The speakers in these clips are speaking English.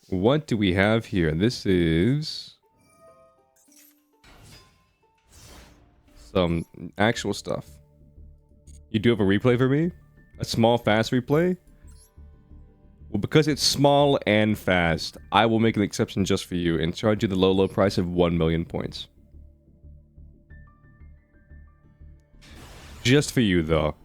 What do we have here? This is some actual stuff. You do have a replay for me? A small, fast replay? Well, because it's small and fast, I will make an exception just for you and charge you the low price of 1 million points. Just for you, though.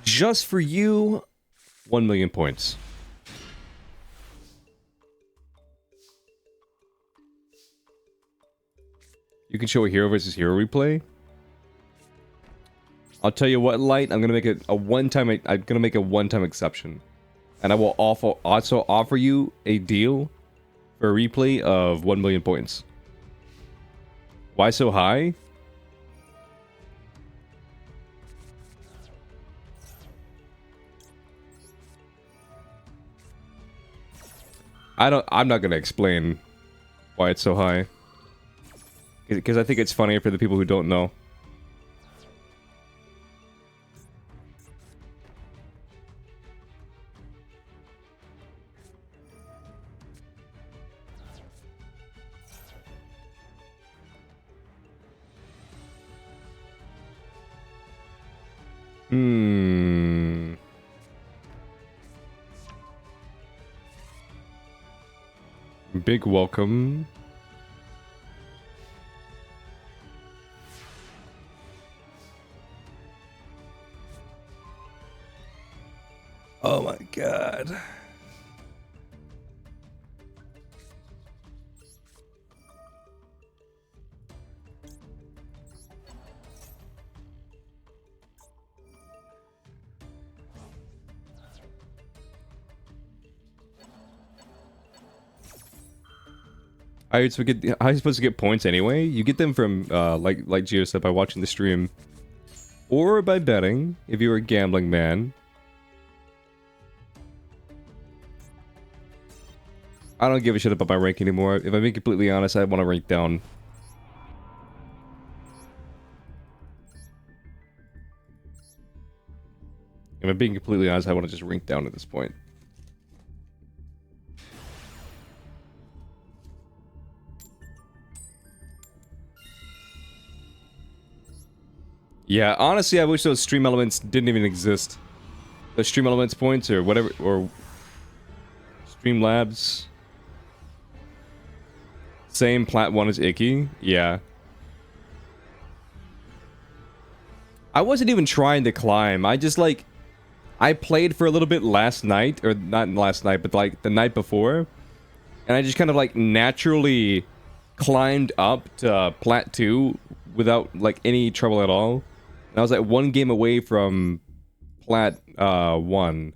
Just for you, 1 million points. You can show a hero versus hero replay. I'll tell you what, Light. I'm gonna make it a one-time. I'm gonna make a one-time exception, and I will also offer you a deal for a replay of 1 million points. Why so high? I'm not gonna explain why it's so high, because I think it's funnier for the people who don't know. Big welcome. Oh my god. How are you supposed to get points anyway? You get them from, like Gio said, by watching the stream. Or by betting, if you're a gambling man. I don't give a shit about my rank anymore. If I'm being completely honest, I want to rank down. If I'm being completely honest, I want to just rank down at this point. Yeah, honestly, I wish those stream elements didn't even exist. The stream elements points or whatever, or Streamlabs. Same plat 1 is icky. Yeah. I wasn't even trying to climb. I just like, I played for a little bit last night, or not last night, but like the night before. And I just kind of like naturally climbed up to plat 2 without like any trouble at all. And I was like 1 game away from plat 1.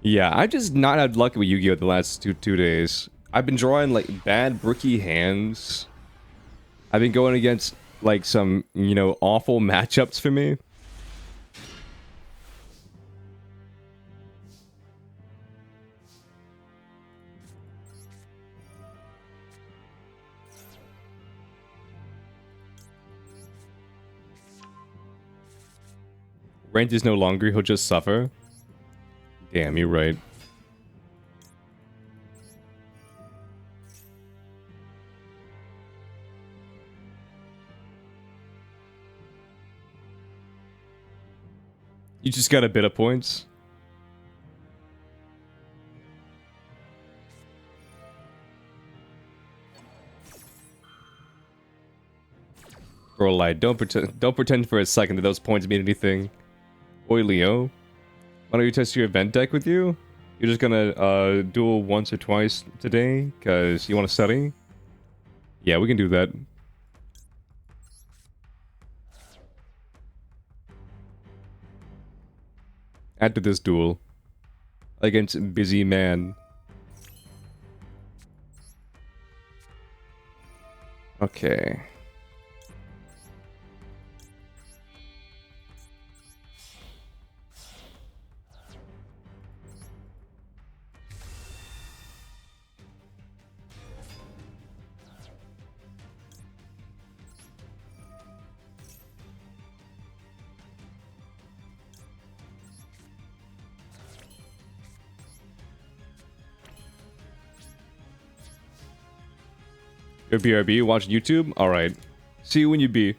Yeah, I've just not had luck with Yu-Gi-Oh! The last two days. I've been drawing like bad bricky hands. I've been going against like some, you know, awful matchups for me. Rent is no longer, he'll just suffer. Damn, you're right. You just got a bit of points. Bro, lie. Don't pretend for a second that those points mean anything. Oi, Leo. Why don't you test your event deck with you? You're just gonna duel once or twice today because you want to study? Yeah, we can do that. After this duel. Against Busy Man. Okay. Your BRB, watch YouTube? Alright. See you when you be.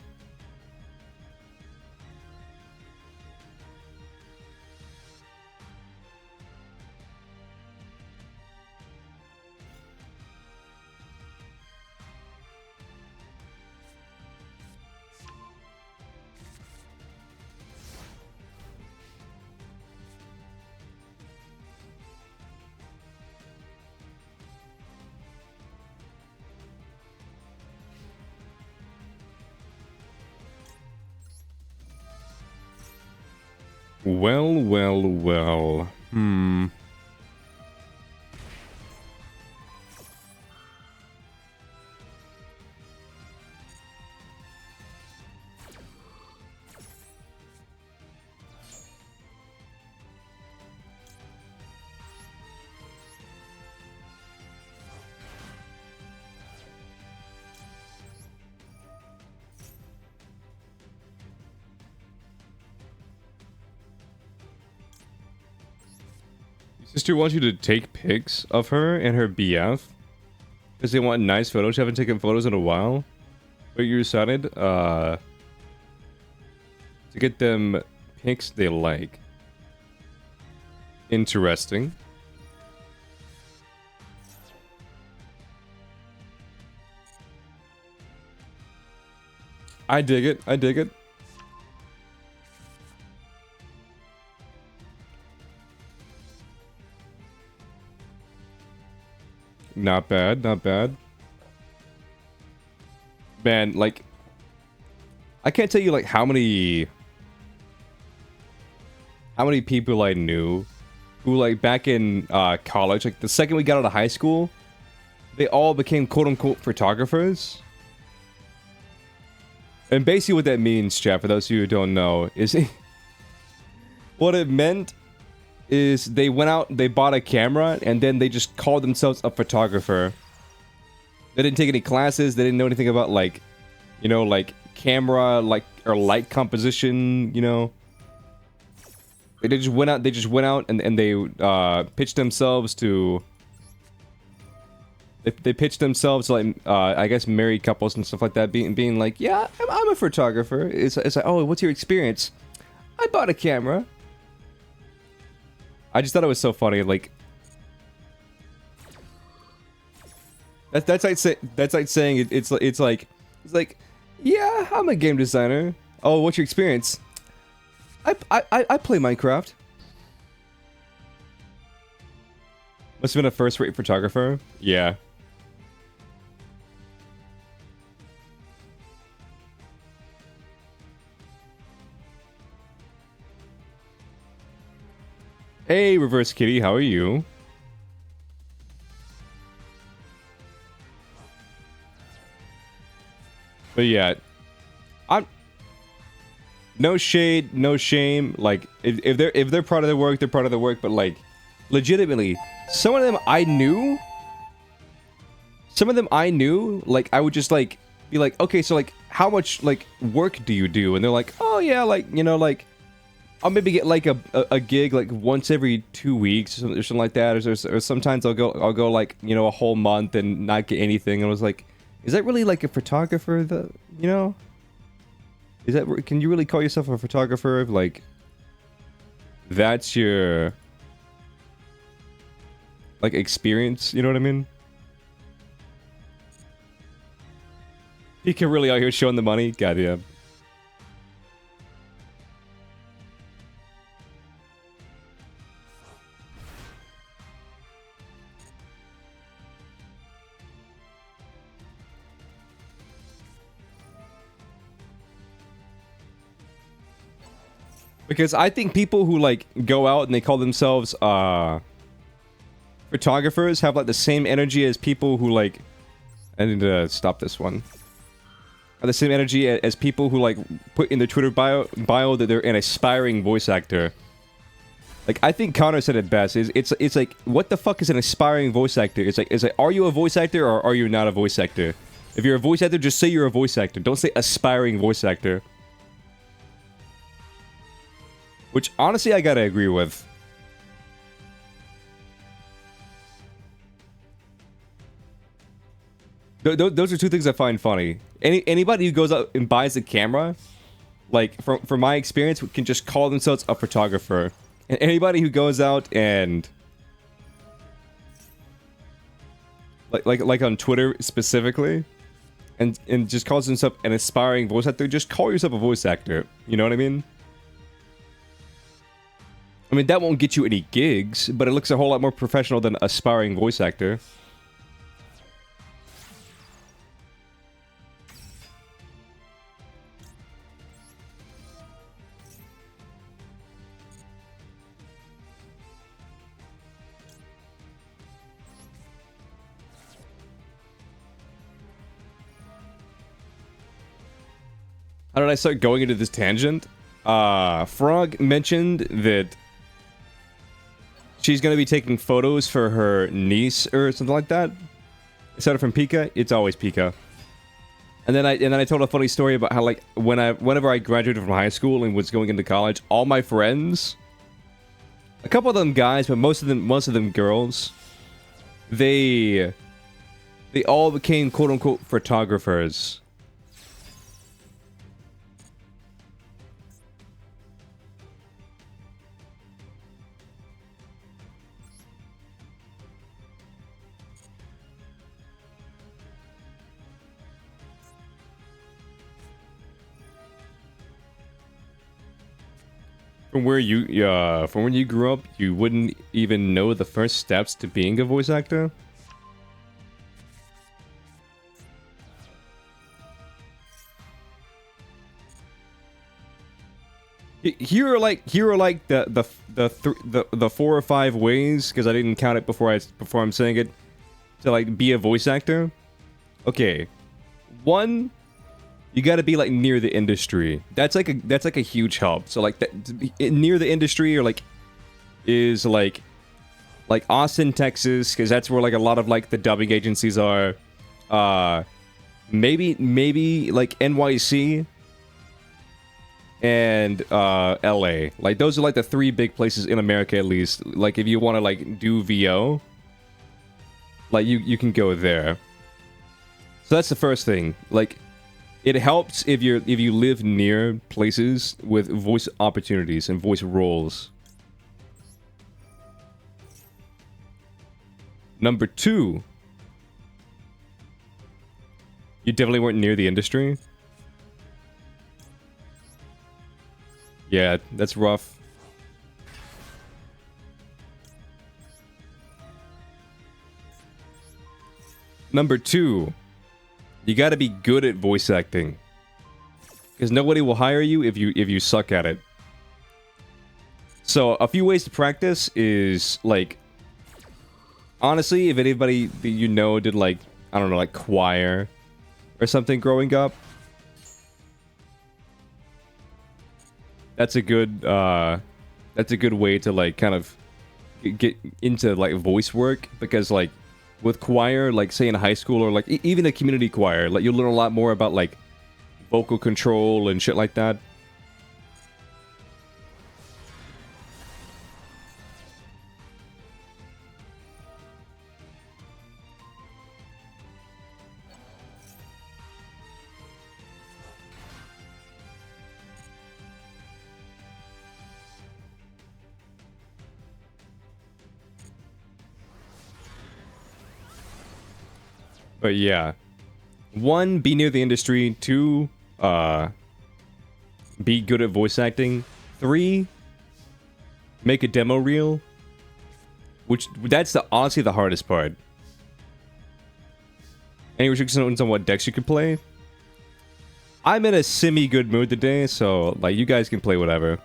Well, well, well. Sister wants you to take pics of her and her BF because they want nice photos. You haven't taken photos in a while, but you decided to get them pics they like. Interesting. I dig it. I dig it. Not bad, not bad. Man, like, I can't tell you like how many people I knew who like back in college, like the second we got out of high school, they all became quote-unquote photographers. And basically what that means, chat, for those of you who don't know, is what it meant is they went out, they bought a camera, and then they just called themselves a photographer. They didn't take any classes, they didn't know anything about, like, you know, like, camera, like, or light composition, you know? They just went out, and they, pitched themselves to... They pitched themselves to, like, I guess married couples and stuff like that, being like, yeah, I'm a photographer. It's like, oh, what's your experience? I bought a camera. I just thought it was so funny, like... That's like saying it's like, yeah, I'm a game designer. Oh, what's your experience? I play Minecraft. Must have been a first-rate photographer. Yeah. Hey, Reverse Kitty, how are you? But yeah, I'm no shade, no shame. Like if they're part of the work, they're part of the work. But like, legitimately, some of them I knew. Like I would just like be like, okay, so like, how much like work do you do? And they're like, oh yeah, like you know, like I'll maybe get like a gig like once every 2 weeks or something like that. Or sometimes I'll go like you know a whole month and not get anything. And I was like. Is that really like a photographer that, you know? Is that, can you really call yourself a photographer if like, that's your, like experience, you know what I mean? You can really out here showing the money? Goddamn. Because I think people who like go out and they call themselves photographers have like the same energy as people who like I need to stop this one. the same energy as people who like put in their Twitter bio that they're an aspiring voice actor. Like, I think Connor said it best. It's like, what the fuck is an aspiring voice actor? It's like, are you a voice actor or are you not a voice actor? If you're a voice actor, just say you're a voice actor. Don't say aspiring voice actor. Which, honestly, I gotta agree with. Those are two things I find funny. Anybody who goes out and buys a camera, like, from my experience, can just call themselves a photographer. And anybody who goes out and... Like on Twitter, specifically, and just calls himself an aspiring voice actor, just call yourself a voice actor. You know what I mean? I mean, that won't get you any gigs, but it looks a whole lot more professional than aspiring voice actor. How did I start going into this tangent? Frog mentioned that she's gonna be taking photos for her niece or something like that. Instead of from Pika, it's always Pika. And then I told a funny story about how, like, whenever I graduated from high school and was going into college, all my friends, a couple of them guys, but most of them girls, they all became quote unquote photographers. From when you grew up, you wouldn't even know the first steps to being a voice actor? Here are like the 4 or 5 ways, because I didn't count it before I'm saying it, to like be a voice actor. Okay, 1, you got to be like near the industry. That's like a huge help. So like near the industry, or like is like Austin, Texas, because that's where like a lot of like the dubbing agencies are. Maybe like NYC and LA. Like those are like the 3 big places in America, at least. Like if you want to like do VO, like you can go there. So that's the first thing. Like, it helps if you live near places with voice opportunities and voice roles. Number 2, you definitely weren't near the industry. Yeah, that's rough. Number 2, you gotta be good at voice acting. Because nobody will hire you if you suck at it. So, a few ways to practice is, like... Honestly, if anybody that you know did, like, I don't know, like choir or something growing up, that's a good way to, like, kind of get into, like, voice work. Because, like, with choir, like, say in high school, or, like, even a community choir, like, you'll learn a lot more about, like, vocal control and shit like that. But yeah. 1, be near the industry. 2, be good at voice acting. 3, make a demo reel. That's honestly the hardest part. Any restrictions on what decks you can play? I'm in a semi-good mood today, so like you guys can play whatever.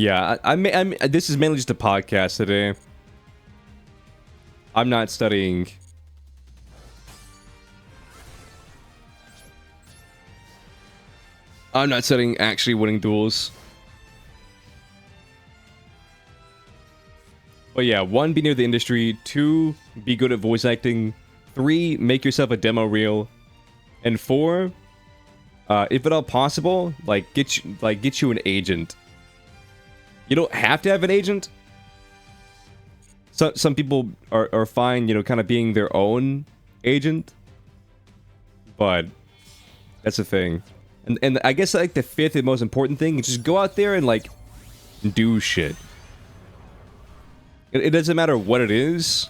Yeah, this is mainly just a podcast today. I'm not studying. I'm not studying actually winning duels. But yeah, 1, be near the industry. 2, be good at voice acting. 3, make yourself a demo reel. And 4, if at all possible, get you an agent. You don't have to have an agent. Some people are fine, you know, kind of being their own agent. But that's the thing. And I guess like the 5th and most important thing is just go out there and like do shit. It doesn't matter what it is.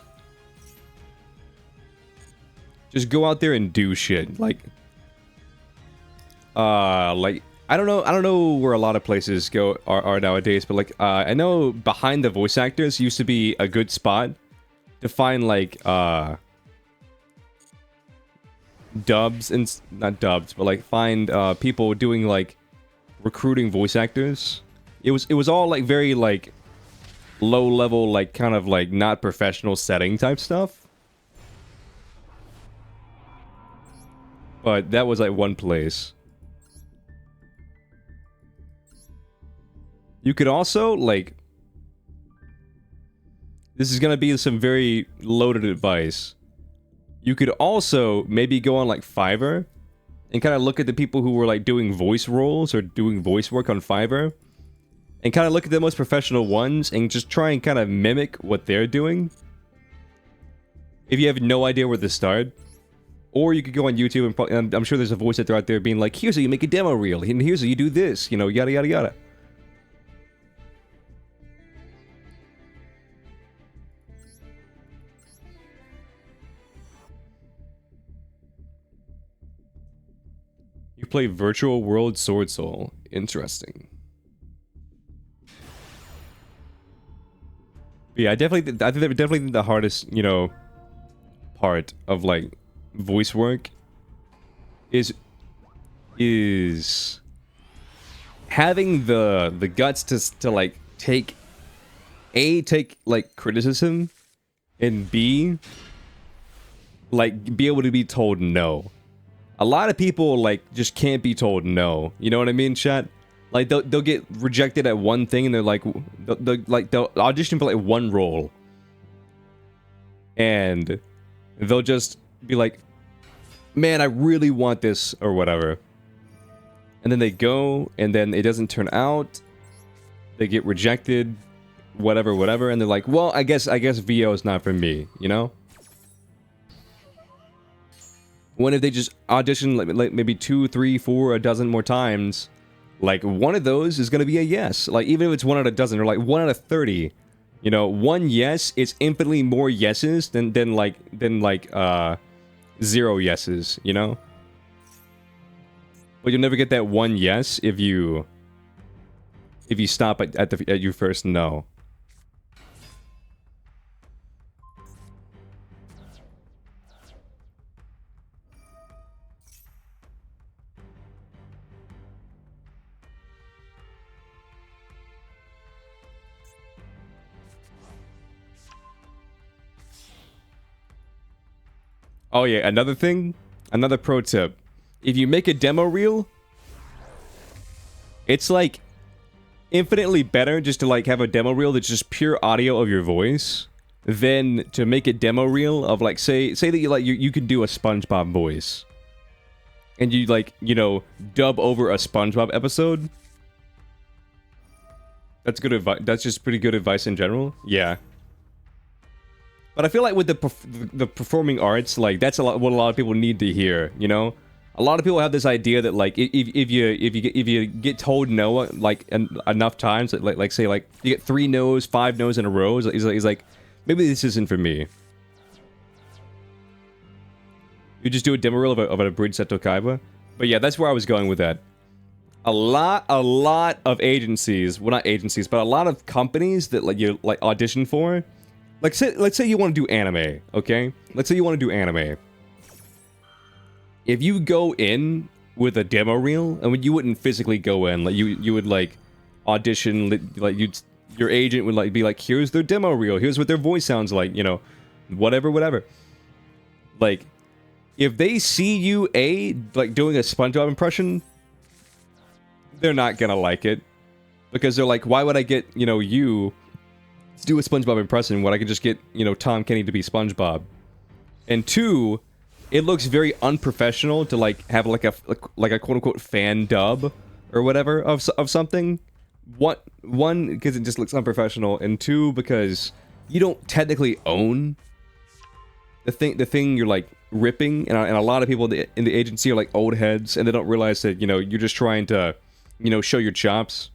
Just go out there and do shit. Like I don't know where a lot of places are nowadays, but like I know behind the voice actors used to be a good spot to find like dubs and not dubs, but like find people doing like recruiting voice actors. It was all like very like low level, like kind of like not professional setting type stuff. But that was like one place. You could also, like... This is gonna be some very loaded advice. You could also maybe go on, like, Fiverr and kind of look at the people who were, like, doing voice roles or doing voice work on Fiverr and kind of look at the most professional ones and just try and kind of mimic what they're doing. If you have no idea where to start. Or you could go on YouTube and I'm sure there's a voice actor out there being like, here's how you make a demo reel, and here's how you do this, you know, yada yada yada. You play Virtual World Sword Soul. Interesting. But yeah, I think definitely the hardest, you know, part of like voice work is having the guts to like take like criticism, and B, like be able to be told no. A lot of people like just can't be told no. You know what I mean, chat? Like they'll get rejected at one thing and they're like they'll audition for like one role. And they'll just be like, man, I really want this or whatever. And then they go and then it doesn't turn out. They get rejected, whatever, and they're like, well, I guess VO is not for me, you know? When if they just audition like maybe 2, 3, 4, a dozen more times, like one of those is gonna be a yes. Like even if it's 1 out of a dozen or like 1 out of 30, you know, one yes is infinitely more yeses than 0 yeses, you know? But you'll never get that one yes if you stop at your first no. Oh yeah, another pro tip. If you make a demo reel, it's like infinitely better just to like have a demo reel that's just pure audio of your voice than to make a demo reel of like say that you can do a SpongeBob voice. And you like, you know, dub over a SpongeBob episode. That's good advice. That's just pretty good advice in general. Yeah. But I feel like with the performing arts, like that's what a lot of people need to hear. You know, a lot of people have this idea that like if you get told no like enough times, like say like you get 3 no's, 5 no's in a row, he's like maybe this isn't for me. You just do a demo reel of an abridged Seto Kaiba. But yeah, that's where I was going with that. A lot of agencies, well not agencies, but a lot of companies that like you like audition for. Like, let's say you want to do anime, okay? Let's say you want to do anime. If you go in with a demo reel, and you wouldn't physically go in, like you would like audition, like your agent would like be like, here's their demo reel, here's what their voice sounds like, you know, whatever. Like, if they see you like doing a SpongeBob impression, they're not gonna like it, because they're like, why would I get, you know, you to do a SpongeBob impression when I could just get, you know, Tom Kenny to be SpongeBob? And two, it looks very unprofessional to like have like a quote unquote fan dub or whatever of something. One, because it just looks unprofessional, and two, because you don't technically own the thing you're like ripping, and a lot of people in the agency are like old heads, and they don't realize that, you know, you're just trying to, you know, show your chops,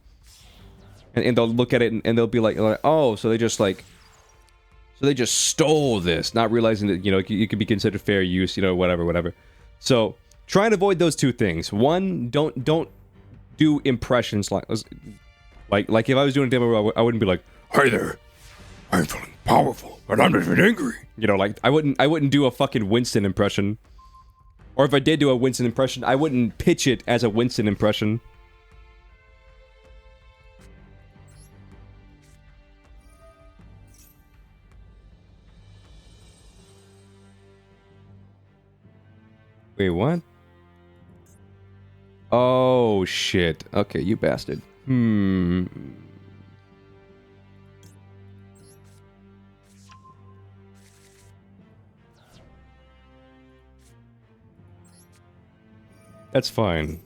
and they'll look at it and they'll be like, oh, so they just stole this, not realizing that, you know, you could be considered fair use, you know, whatever. So try and avoid those two things. One, don't do impressions like if I was doing a demo, I wouldn't be like, hey there, I'm feeling powerful, and I'm not even angry. You know, like, I wouldn't do a fucking Winston impression. Or if I did do a Winston impression, I wouldn't pitch it as a Winston impression. Wait, what? Oh, shit. Okay, you bastard. That's fine.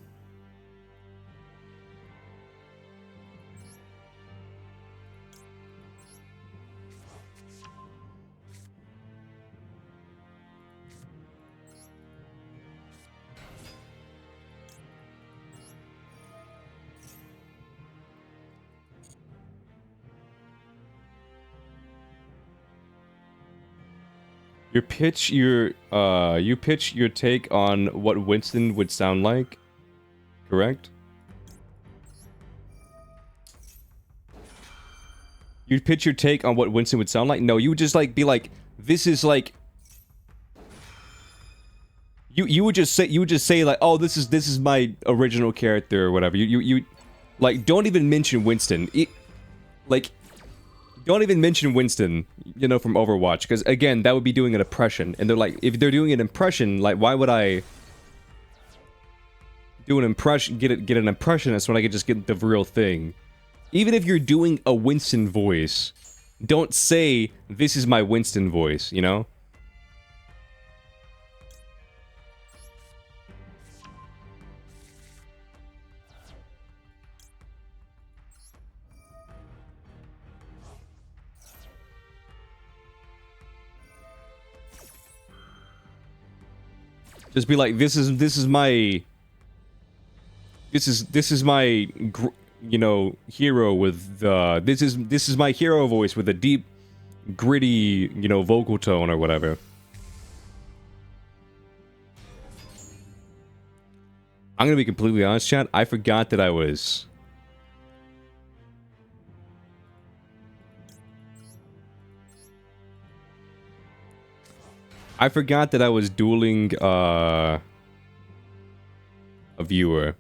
You pitch your take on what Winston would sound like, correct? You'd pitch your take on what Winston would sound like? No, you would just like be like, this is like, you would just say like, oh, this is my original character or whatever. You like, don't even mention Winston. Don't even mention Winston, you know, from Overwatch, because again, that would be doing an impression, and they're like, if they're doing an impression, like, why would I do an impression, get an impressionist when I could just get the real thing? Even if you're doing a Winston voice, don't say, this is my Winston voice, you know? Just be like, this is my you know, hero with the this is my hero voice with a deep, gritty, you know, vocal tone or whatever. I'm gonna be completely honest, chat. I forgot that I was. I forgot that I was dueling a viewer.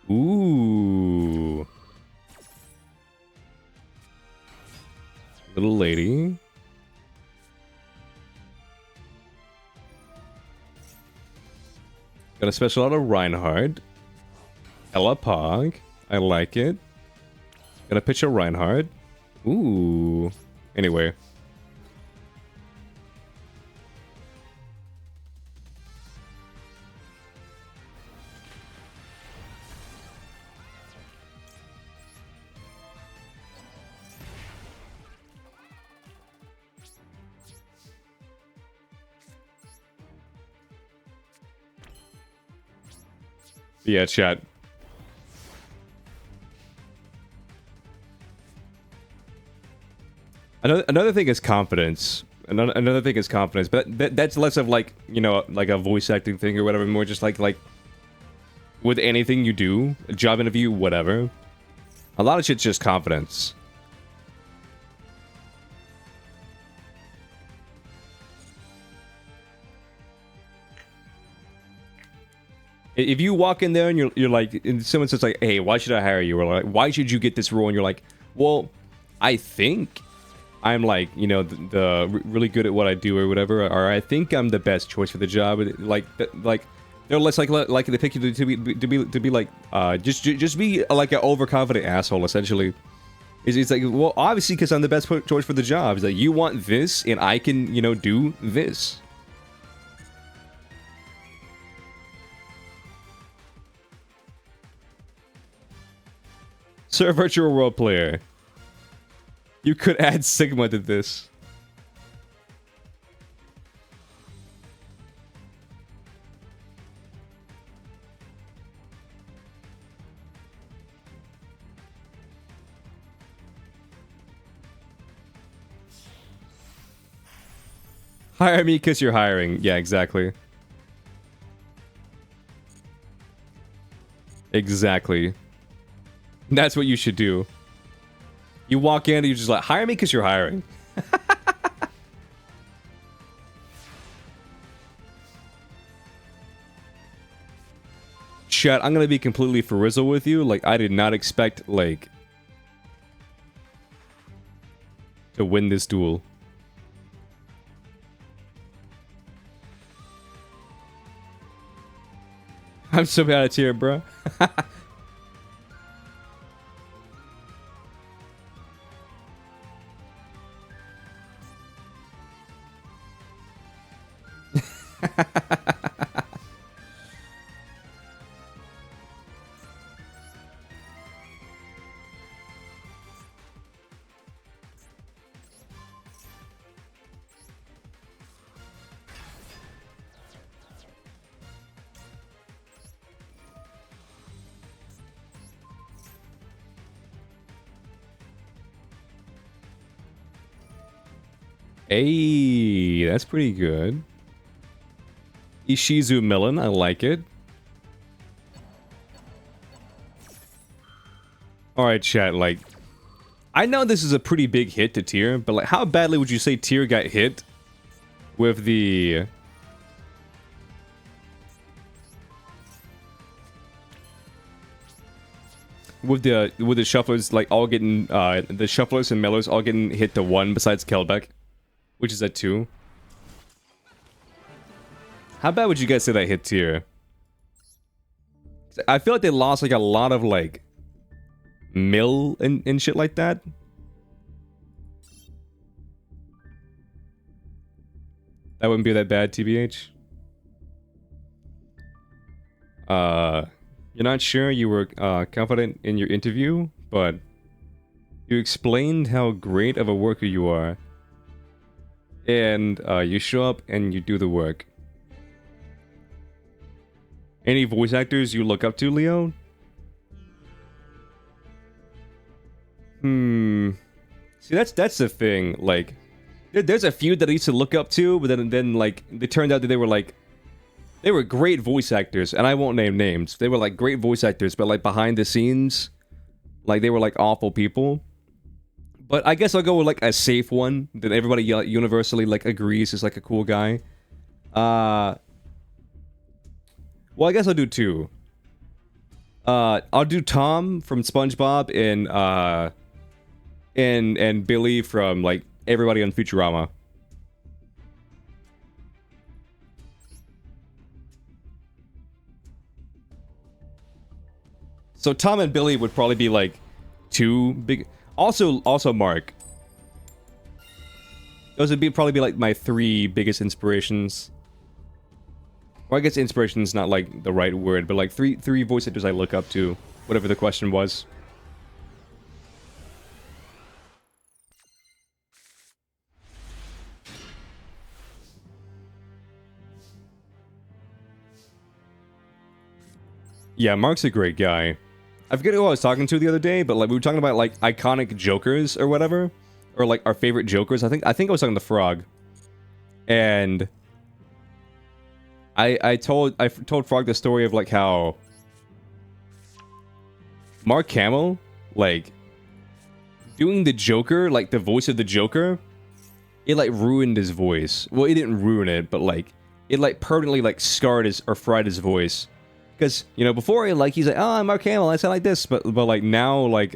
Ooh. Little lady. Got a special out of Reinhardt. Ella Pog. I like it. Got a picture of Reinhardt. Ooh. Anyway. Yeah, chat. Another thing is confidence. Another thing is confidence, but that's less of like, you know, like a voice acting thing or whatever, more just like with anything you do, a job interview, whatever. A lot of shit's just confidence. If you walk in there and you're like, and someone says like, "Hey, why should I hire you?" Or like, "Why should you get this role?" And you're like, "Well, I think I'm like, you know, really good at what I do or whatever, or I think I'm the best choice for the job." Like they're less like they pick you to be like just be like an overconfident asshole essentially. It's like, well, obviously because I'm the best choice for the job. It's like, you want this and I can, you know, do this. Sir, virtual role player. You could add Sigma to this. Hire me because you're hiring. Yeah, exactly. Exactly. That's what you should do. You walk in and you're just like, hire me because you're hiring. Chat, I'm gonna be completely for Rizzo with you. Like, I did not expect, like, to win this duel. I'm so bad at tier, bro. Hey, that's pretty good. Ishizu Millen, I like it. Alright, chat, like, I know this is a pretty big hit to tier, but like, how badly would you say tier got hit with the... With the shufflers, like, all getting, the shufflers and mellowers all getting hit to 1 besides Kelbeck, which is at 2. How bad would you guys say that hit tier? I feel like they lost, like, a lot of, like, mill and shit like that. That wouldn't be that bad, TBH. You're not sure you were confident in your interview, but you explained how great of a worker you are. And you show up and you do the work. Any voice actors you look up to, Leo? See, that's the thing. Like, there's a few that I used to look up to, but then like, it turned out that they were great voice actors, and I won't name names. They were like great voice actors, but like behind the scenes, like they were like awful people. But I guess I'll go with like a safe one that everybody universally like agrees is like a cool guy. Well, I guess I'll do 2. I'll do Tom from SpongeBob and Billy from like everybody on Futurama. So Tom and Billy would probably be like 2 big. Also Mark. Those would probably be like my 3 biggest inspirations. Or I guess inspiration is not like the right word, but like three voice actors I look up to, whatever the question was. Yeah, Mark's a great guy. I forget who I was talking to the other day, but like we were talking about like iconic Jokers or whatever, or like our favorite Jokers. I think I was talking to Frog, and I told Frog the story of like how Mark Hamill, like doing the Joker, like the voice of the Joker, it like ruined his voice. Well, it didn't ruin it, but like it like permanently like scarred his or fried his voice. Because, you know, before like he's like, oh, I'm Mark Hamill, I sound like this, but like now like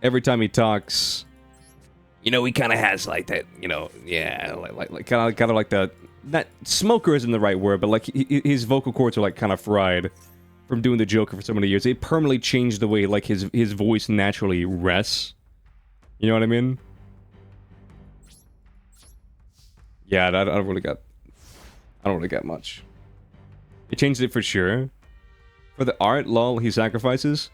every time he talks, you know, he kind of has like that, you know, yeah, like kind of like the, not smoker isn't the right word, but like his vocal cords are like kind of fried from doing the Joker for so many years. It permanently changed the way like his voice naturally rests. You know what I mean? Yeah, I don't really got much. He changed it for sure. For the art, lol, he sacrifices.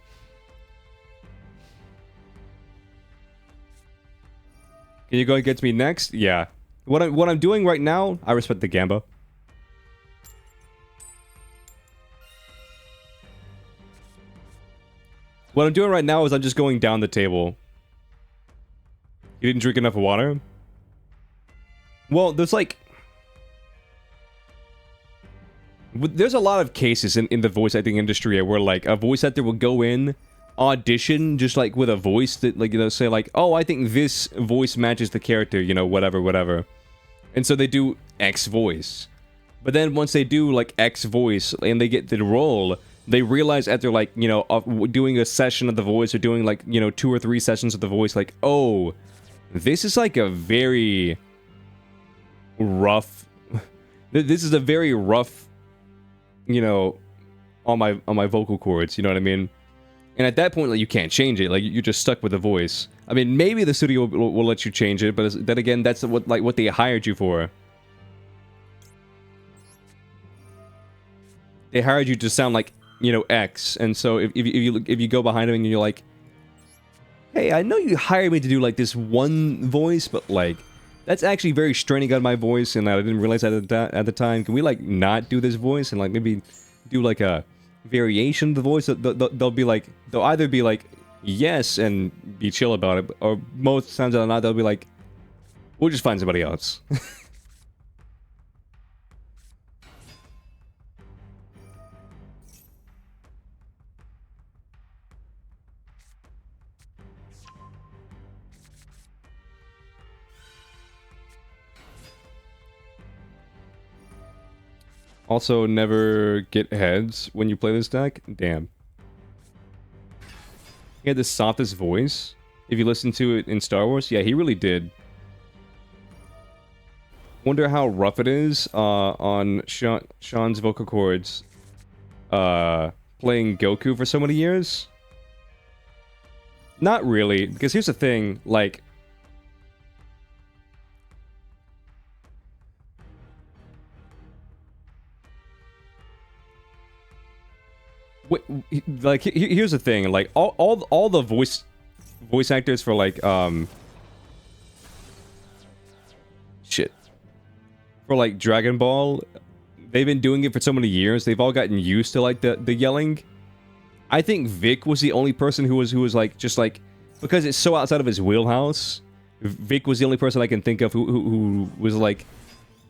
Can you go against me next? Yeah. What I'm doing right now, I respect the Gamba. What I'm doing right now is I'm just going down the table. You didn't drink enough water? Well, there's like... There's a lot of cases in the voice acting industry where like a voice actor will go in, audition just like with a voice that like, you know, say like, oh, I think this voice matches the character, you know, whatever. And so they do X voice. But then once they do like X voice and they get the role, they realize after like, you know, doing a session of the voice or doing like, you know, 2 or 3 sessions of the voice, like, oh, this is like a very rough, this is a very rough, you know, on my vocal cords, you know what I mean? And at that point, like, you can't change it. Like, you're just stuck with the voice. I mean, maybe the studio will let you change it, but then again, that's what they hired you for. They hired you to sound like, you know, X. And so if you go behind them and you're like, hey, I know you hired me to do like this one voice, but like that's actually very straining on my voice, and I didn't realize that at the time. Can we like not do this voice and like maybe do like a variation of the voice? They'll either be like yes and be chill about it, or most times they'll not. They'll be like, we'll just find somebody else. Also, never get heads when you play this deck. Damn. He had the softest voice. If you listen to it in Star Wars, yeah, he really did. Wonder how rough it is on Sean's vocal cords playing Goku for so many years. Not really, because here's the thing, like... Like, here's the thing, like, all the voice actors for, like, shit. For, like, Dragon Ball, they've been doing it for so many years, they've all gotten used to, like, the yelling. I think Vic was the only person who was, like, just, like, because it's so outside of his wheelhouse, Vic was the only person I can think of who was, like,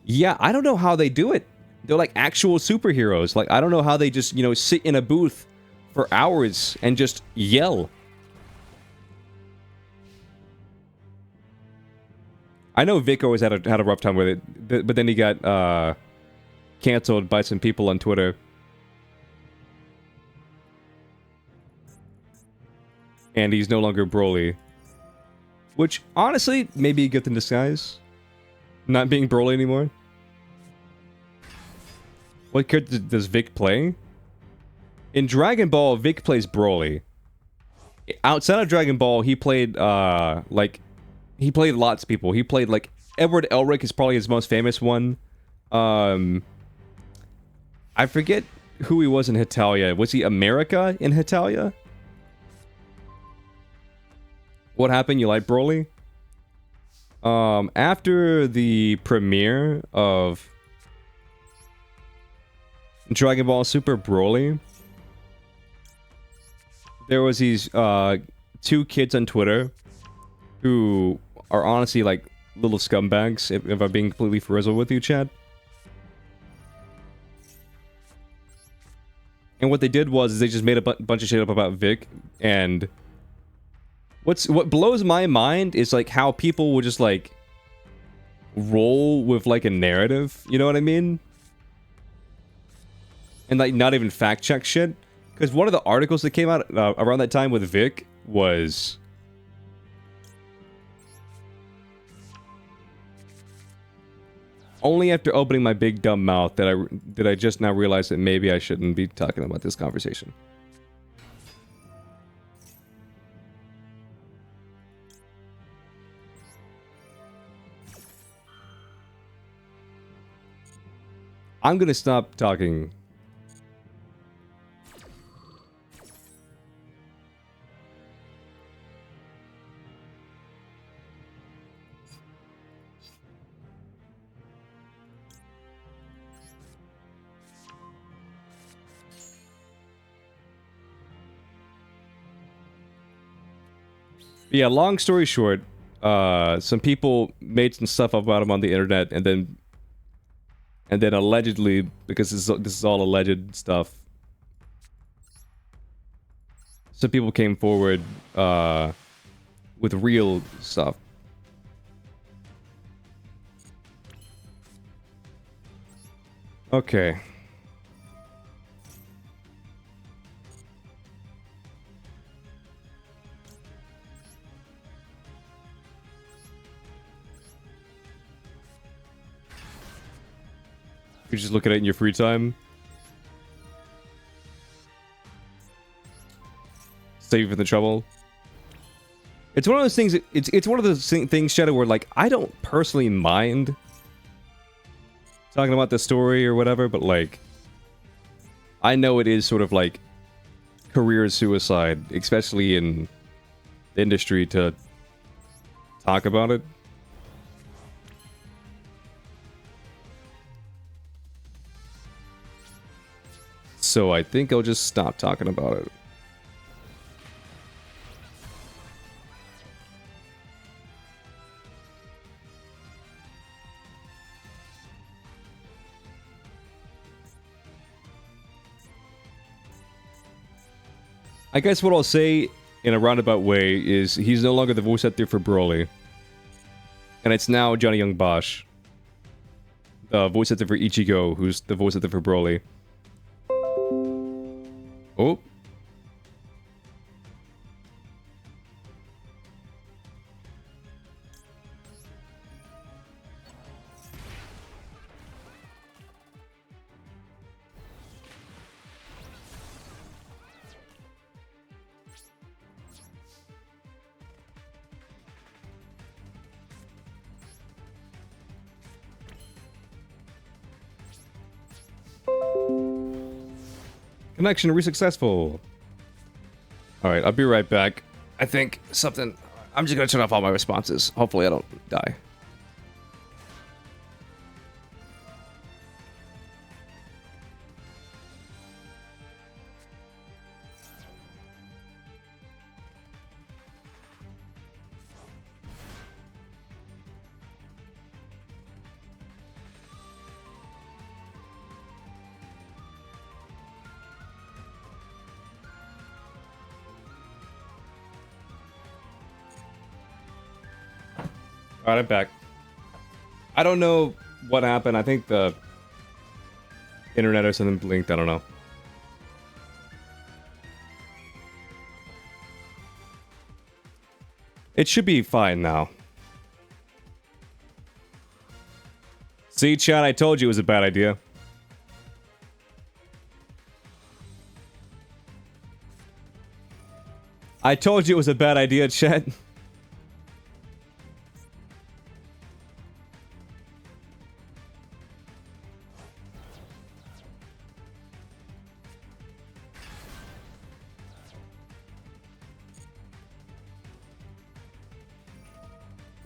yeah, I don't know how they do it. They're like actual superheroes. Like, I don't know how they just, you know, sit in a booth for hours and just yell. I know Vic always had a rough time with it, but then he got canceled by some people on Twitter. And he's no longer Broly. Which, honestly, may be a gift in disguise. Not being Broly anymore. What character does Vic play? In Dragon Ball, Vic plays Broly. Outside of Dragon Ball, he played, like... He played lots of people. He played, like... Edward Elric is probably his most famous one. I forget who he was in Hetalia. Was he America in Hetalia? What happened? You like Broly? After the premiere of... Dragon Ball Super Broly, there was these two kids on Twitter who are honestly like little scumbags, if I'm being completely frizzled with you, Chad. And what they did was they just made a bunch of shit up about Vic, and what blows my mind is like how people would just like roll with like a narrative, you know what I mean? And like not even fact check shit. Because one of the articles that came out around that time with Vic was only after opening my big dumb mouth did I just now realize that maybe I shouldn't be talking about this conversation. I'm gonna stop talking. Yeah, long story short, some people made some stuff about him on the internet, and then allegedly, because this is all alleged stuff, some people came forward with real stuff. Okay. You just look at it in your free time. Save you from the trouble. It's one of those things. It's one of those things, Shadow, where like I don't personally mind talking about the story or whatever, but like I know it is sort of like career suicide, especially in the industry, to talk about it. So I think I'll just stop talking about it. I guess what I'll say in a roundabout way is he's no longer the voice actor for Broly. And it's now Johnny Young Bosch, the voice actor for Ichigo, who's the voice actor for Broly. Oh. Connection re-successful. Alright, I'll be right back. I think something... I'm just gonna turn off all my responses. Hopefully I don't die. Alright, I'm back. I don't know what happened. I think the internet or something blinked. I don't know. It should be fine now. See, Chad, I told you it was a bad idea. I told you it was a bad idea, Chad.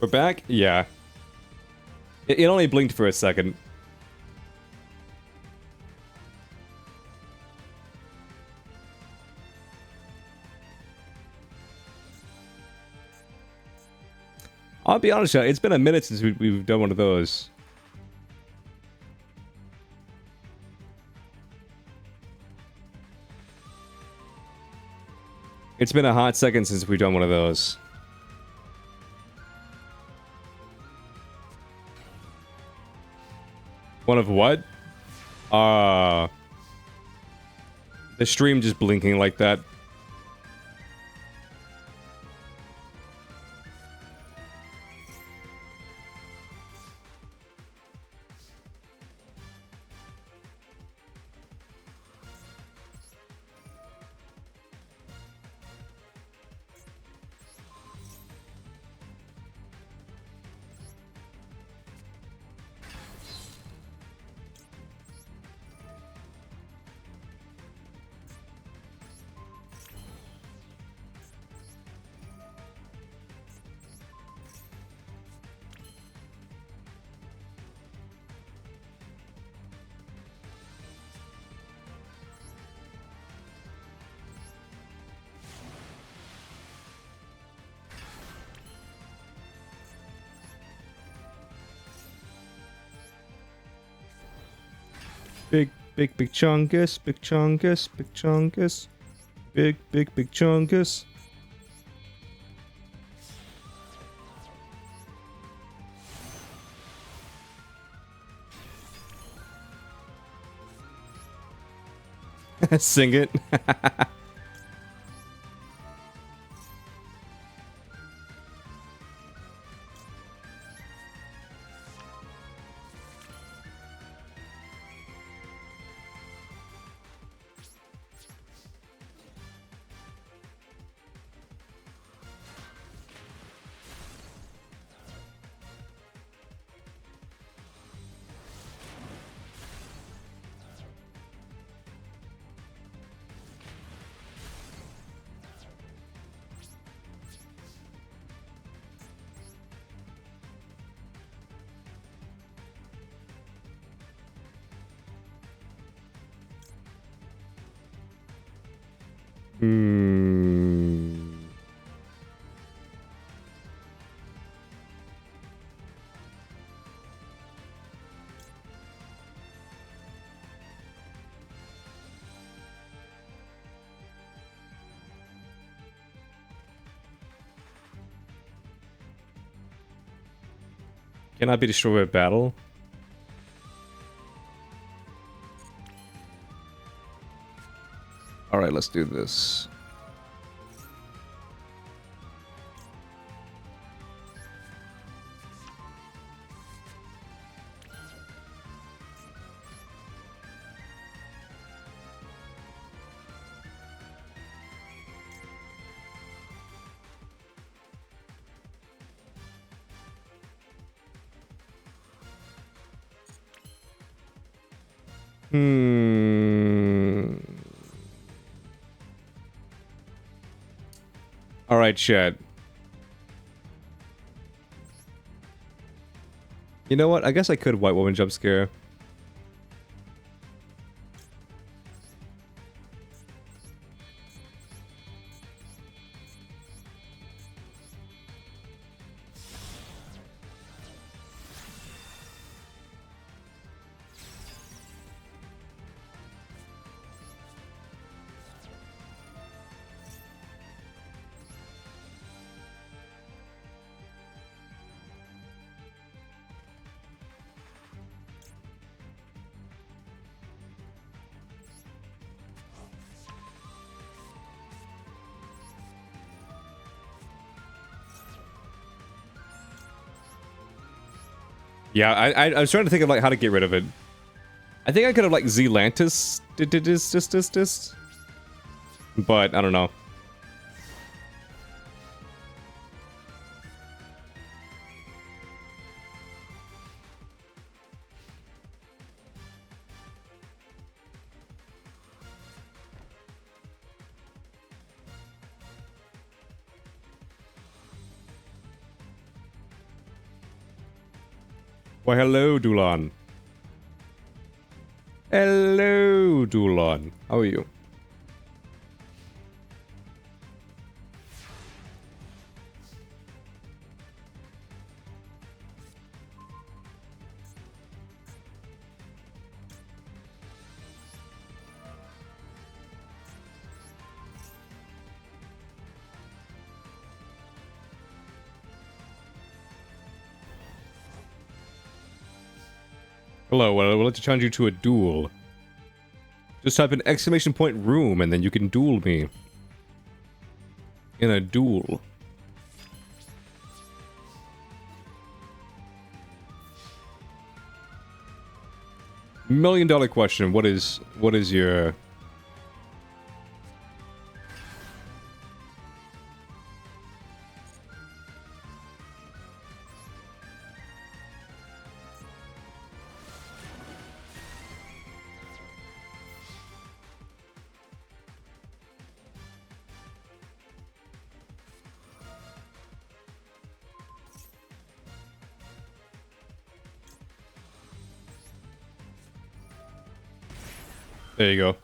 We're back? Yeah. It only blinked for a second. I'll be honest, it's been a minute since we've done one of those. It's been a hot second since we've done one of those. One of what? The stream just blinking like that. Big chungus, big chungus, big chungus. Big chungus. Sing it. Cannot be destroyed by battle. Alright, let's do this. Alright, chat. You know what? I guess I could White Woman jump scare. Yeah, I was trying to think of like how to get rid of it. I think I could have like Zelantis did this. But I don't know. Why, hello, Dulan. Hello, Dulan. How are you? Hello, I would like to challenge you to a duel. Just type an exclamation point room and then you can duel me. In a duel. $1,000,000 question. What is your... There you go.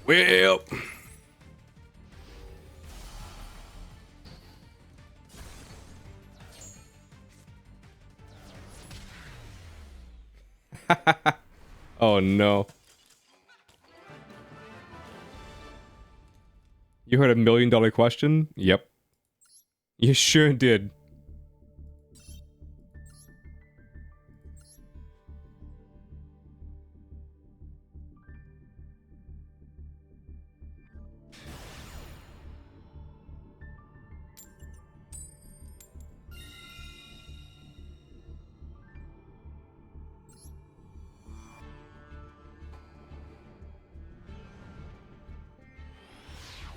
Well. Oh no. You heard $1,000,000 question? Yep. You sure did.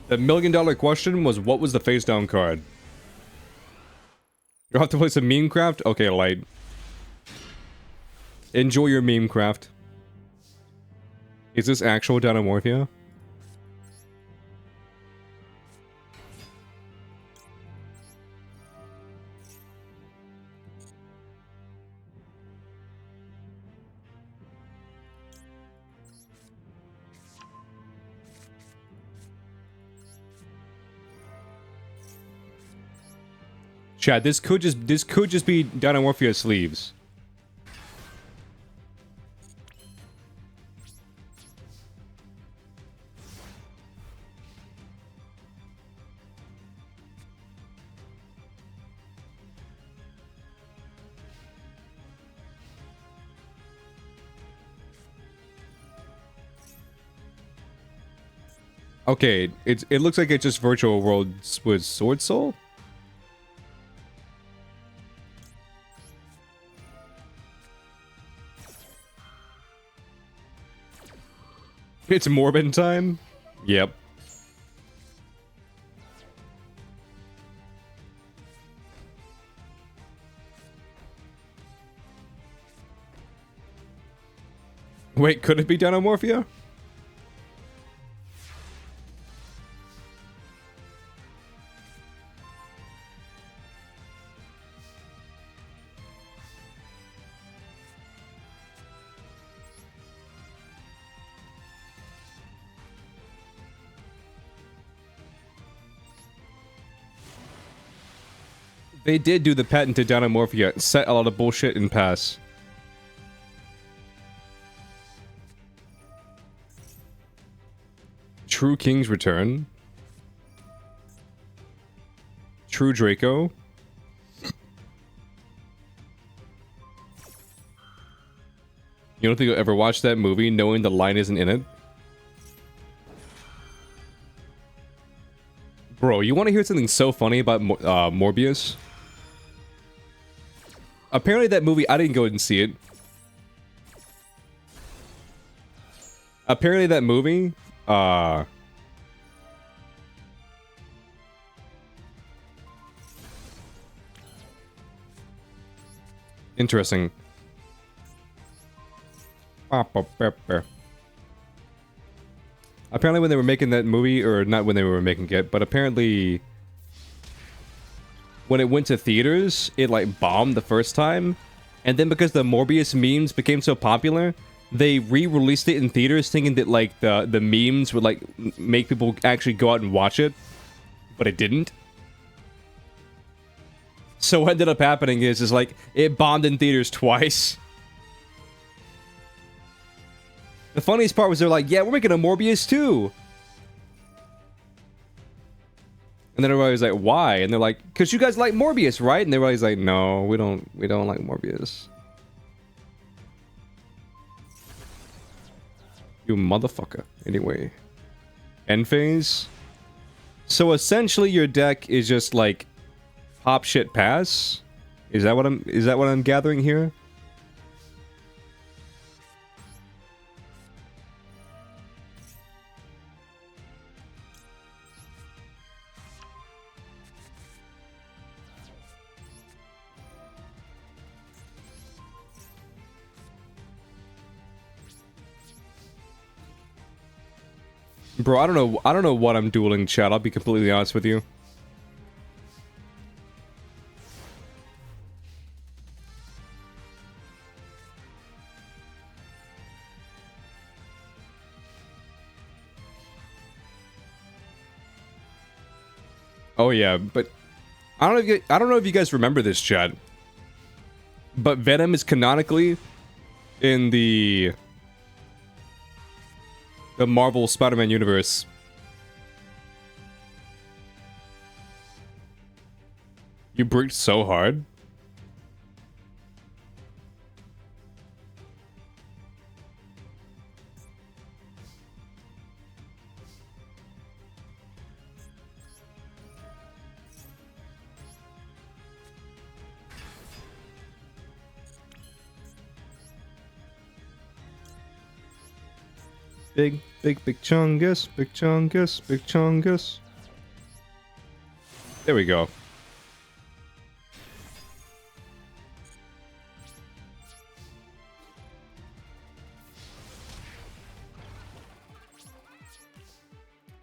The $1,000,000 question was, what was the face down card? You'll have to play some meme craft? Okay, light. Enjoy your meme craft. Is this actual Dinamorphia? Chad, this could just be Dinamorphia sleeves. Okay, it looks like it's just Virtual Worlds with Sword Soul. It's Morbin time? Yep. Wait, could it be Dinamorphia? They did do the patented Dinamorphia, set a lot of bullshit in pass. True King's Return. True Draco. You don't think you'll ever watch that movie knowing the line isn't in it? Bro, you want to hear something so funny about Morbius? Apparently that movie, I didn't go and see it. Apparently that movie, interesting. Apparently when they were making that movie, or not when they were making it, but apparently when it went to theaters, it like bombed the first time, and then because the Morbius memes became so popular, they re-released it in theaters thinking that like the memes would like make people actually go out and watch it, but it didn't. So what ended up happening is like it bombed in theaters twice. The funniest part was they're like, yeah, we're making a Morbius too. And then everybody was like, why? And they're like, because you guys like Morbius, right? And everybody's like, no, we don't like Morbius. You motherfucker. Anyway. End phase. So essentially your deck is just like pop shit pass? Is that what I'm gathering here? Bro, I don't know what I'm dueling, chat. I'll be completely honest with you. Oh yeah, but I don't know if you guys remember this, chat. But Venom is canonically in the Marvel Spider-Man universe. You bricked so hard. Big chungus, big chungus, big chungus. There we go.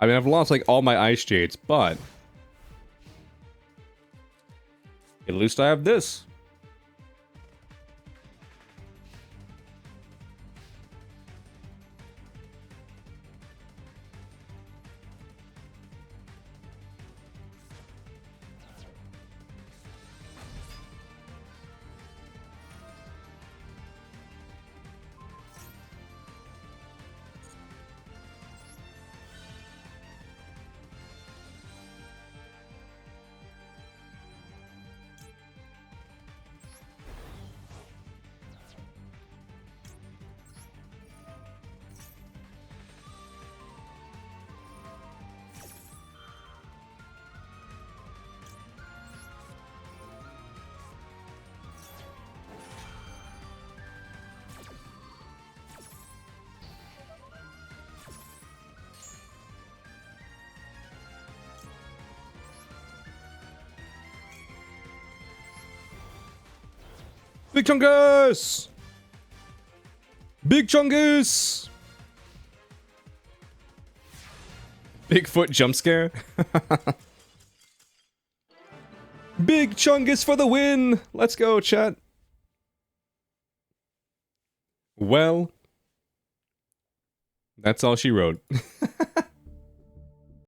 I mean, I've lost like all my ice jades, but at least I have this. Big Chungus! Big Chungus! Bigfoot jump scare? Big Chungus for the win! Let's go, chat. Well, that's all she wrote.